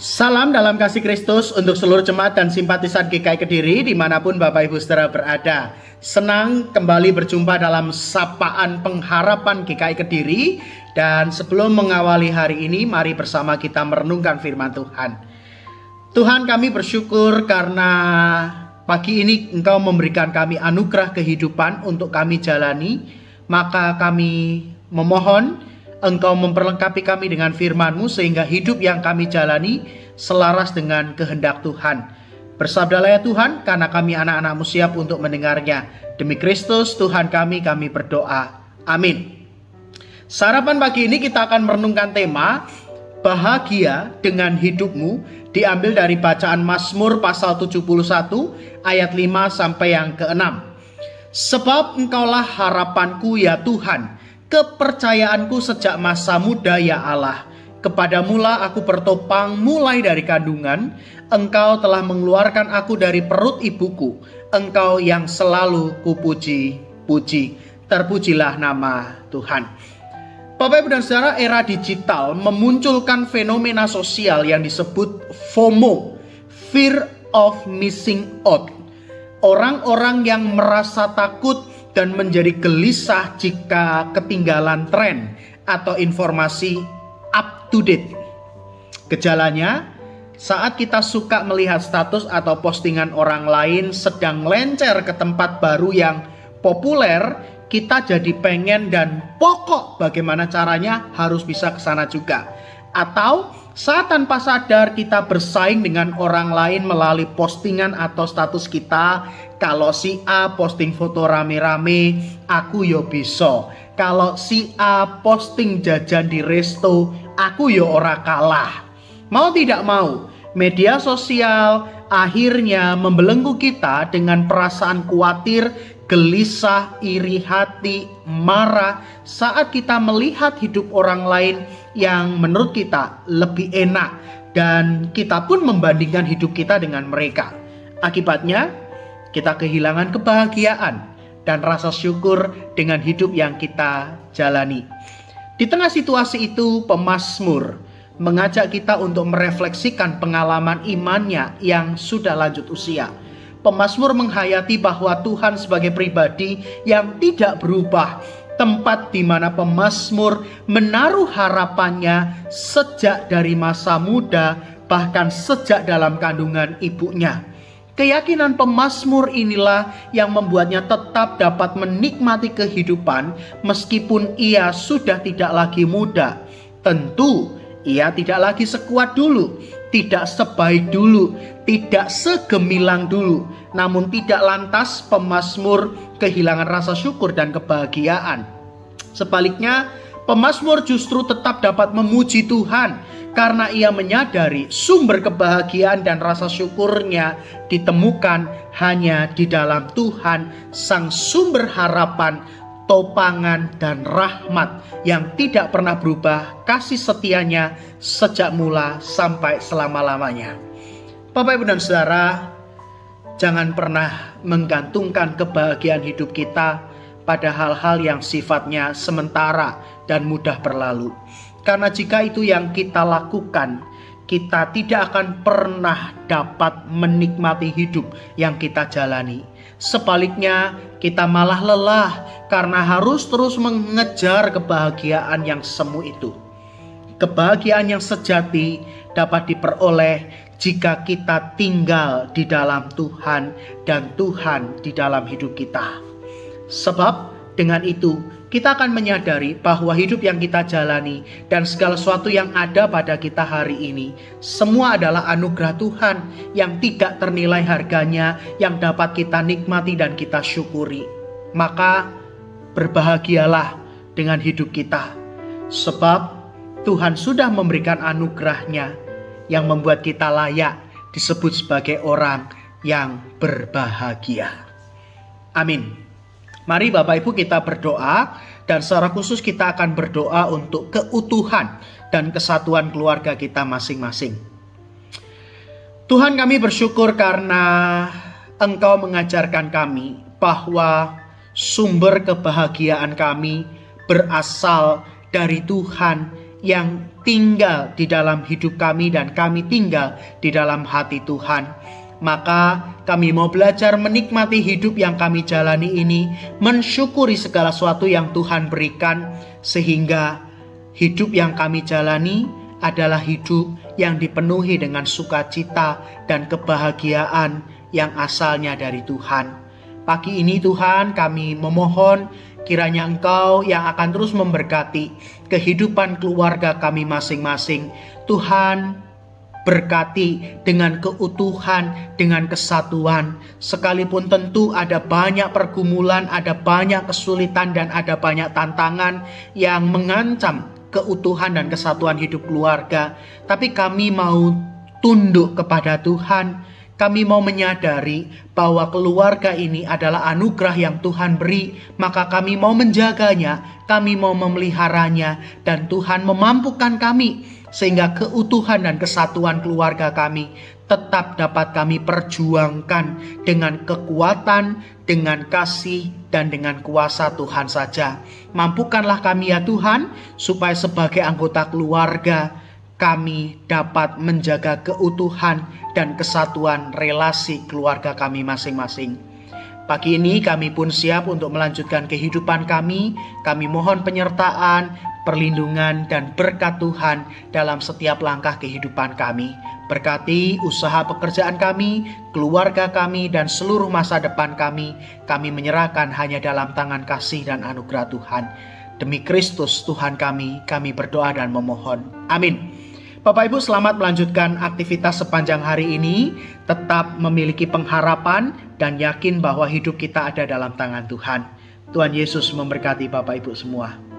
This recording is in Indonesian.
Salam dalam kasih Kristus untuk seluruh jemaat dan simpatisan GKI Kediri dimanapun Bapak Ibu Saudara berada. Senang kembali berjumpa dalam sapaan pengharapan GKI Kediri. Dan sebelum mengawali hari ini, mari bersama kita merenungkan firman Tuhan. Tuhan, kami bersyukur karena pagi ini Engkau memberikan kami anugerah kehidupan untuk kami jalani. Maka kami memohon Engkau memperlengkapi kami dengan firman-Mu sehingga hidup yang kami jalani selaras dengan kehendak Tuhan. Bersabdalah ya Tuhan, karena kami anak-anak-Mu siap untuk mendengarnya. Demi Kristus Tuhan kami berdoa. Amin. Sarapan pagi ini kita akan merenungkan tema bahagia dengan hidupmu, diambil dari bacaan Mazmur pasal 71 ayat 5 sampai yang ke-6. Sebab Engkaulah harapanku ya Tuhan, kepercayaanku sejak masa muda ya Allah. Kepadamulah aku bertopang mulai dari kandungan. Engkau telah mengeluarkan aku dari perut ibuku. Engkau yang selalu kupuji-puji. Terpujilah nama Tuhan. Bapak Ibu dan Saudara, era digital memunculkan fenomena sosial yang disebut FOMO, Fear of Missing Out. Orang-orang yang merasa takut dan menjadi gelisah jika ketinggalan tren atau informasi up to date. Gejalanya, saat kita suka melihat status atau postingan orang lain sedang lencer ke tempat baru yang populer, kita jadi pengen dan pokok bagaimana caranya harus bisa ke sana juga. Atau saat tanpa sadar kita bersaing dengan orang lain melalui postingan atau status kita. Kalau si A posting foto rame-rame, aku yo bisa. Kalau si A posting jajan di resto, aku yo ora kalah. Mau tidak mau, media sosial akhirnya membelenggu kita dengan perasaan khawatir, gelisah, iri hati, marah saat kita melihat hidup orang lain yang menurut kita lebih enak, dan kita pun membandingkan hidup kita dengan mereka. Akibatnya, kita kehilangan kebahagiaan dan rasa syukur dengan hidup yang kita jalani. Di tengah situasi itu, pemazmur mengajak kita untuk merefleksikan pengalaman imannya yang sudah lanjut usia. Pemazmur menghayati bahwa Tuhan sebagai pribadi yang tidak berubah, tempat di mana pemazmur menaruh harapannya sejak dari masa muda, bahkan sejak dalam kandungan ibunya. Keyakinan pemazmur inilah yang membuatnya tetap dapat menikmati kehidupan meskipun ia sudah tidak lagi muda. Tentu ia tidak lagi sekuat dulu, tidak sebaik dulu, tidak segemilang dulu. Namun tidak lantas pemazmur kehilangan rasa syukur dan kebahagiaan. Sebaliknya, pemazmur justru tetap dapat memuji Tuhan karena ia menyadari sumber kebahagiaan dan rasa syukurnya ditemukan hanya di dalam Tuhan, sang sumber harapan, topangan dan rahmat yang tidak pernah berubah kasih setianya sejak mula sampai selama-lamanya. Bapak Ibu dan Saudara, jangan pernah menggantungkan kebahagiaan hidup kita pada hal-hal yang sifatnya sementara dan mudah berlalu. Karena jika itu yang kita lakukan, kita tidak akan pernah dapat menikmati hidup yang kita jalani. Sebaliknya, kita malah lelah karena harus terus mengejar kebahagiaan yang semu itu. Kebahagiaan yang sejati dapat diperoleh jika kita tinggal di dalam Tuhan dan Tuhan di dalam hidup kita. Sebab dengan itu kita akan menyadari bahwa hidup yang kita jalani dan segala sesuatu yang ada pada kita hari ini semua adalah anugerah Tuhan yang tidak ternilai harganya, yang dapat kita nikmati dan kita syukuri. Maka berbahagialah dengan hidup kita, sebab Tuhan sudah memberikan anugerahnya yang membuat kita layak disebut sebagai orang yang berbahagia. Amin. Mari Bapak Ibu kita berdoa, dan secara khusus kita akan berdoa untuk keutuhan dan kesatuan keluarga kita masing-masing. Tuhan, kami bersyukur karena Engkau mengajarkan kami bahwa sumber kebahagiaan kami berasal dari Tuhan yang tinggal di dalam hidup kami dan kami tinggal di dalam hati Tuhan. Maka kami mau belajar menikmati hidup yang kami jalani ini, mensyukuri segala sesuatu yang Tuhan berikan, sehingga hidup yang kami jalani adalah hidup yang dipenuhi dengan sukacita dan kebahagiaan yang asalnya dari Tuhan. Pagi ini Tuhan, kami memohon kiranya Engkau yang akan terus memberkati kehidupan keluarga kami masing-masing. Tuhan, berkati dengan keutuhan, dengan kesatuan. Sekalipun tentu ada banyak pergumulan, ada banyak kesulitan, dan ada banyak tantangan yang mengancam keutuhan dan kesatuan hidup keluarga. Tapi kami mau tunduk kepada Tuhan. Kami mau menyadari bahwa keluarga ini adalah anugerah yang Tuhan beri. Maka kami mau menjaganya, kami mau memeliharanya, dan Tuhan memampukan kami sehingga keutuhan dan kesatuan keluarga kami tetap dapat kami perjuangkan dengan kekuatan, dengan kasih, dan dengan kuasa Tuhan saja. Mampukanlah kami ya Tuhan, supaya sebagai anggota keluarga kami dapat menjaga keutuhan dan kesatuan relasi keluarga kami masing-masing. Pagi ini kami pun siap untuk melanjutkan kehidupan kami. Kami mohon penyertaan, perlindungan, dan berkat Tuhan dalam setiap langkah kehidupan kami. Berkati usaha pekerjaan kami, keluarga kami, dan seluruh masa depan kami. Kami menyerahkan hanya dalam tangan kasih dan anugerah Tuhan. Demi Kristus Tuhan kami berdoa dan memohon. Amin. Bapak Ibu, selamat melanjutkan aktivitas sepanjang hari ini. Tetap memiliki pengharapan dan yakin bahwa hidup kita ada dalam tangan Tuhan. Tuhan Yesus memberkati Bapak Ibu semua.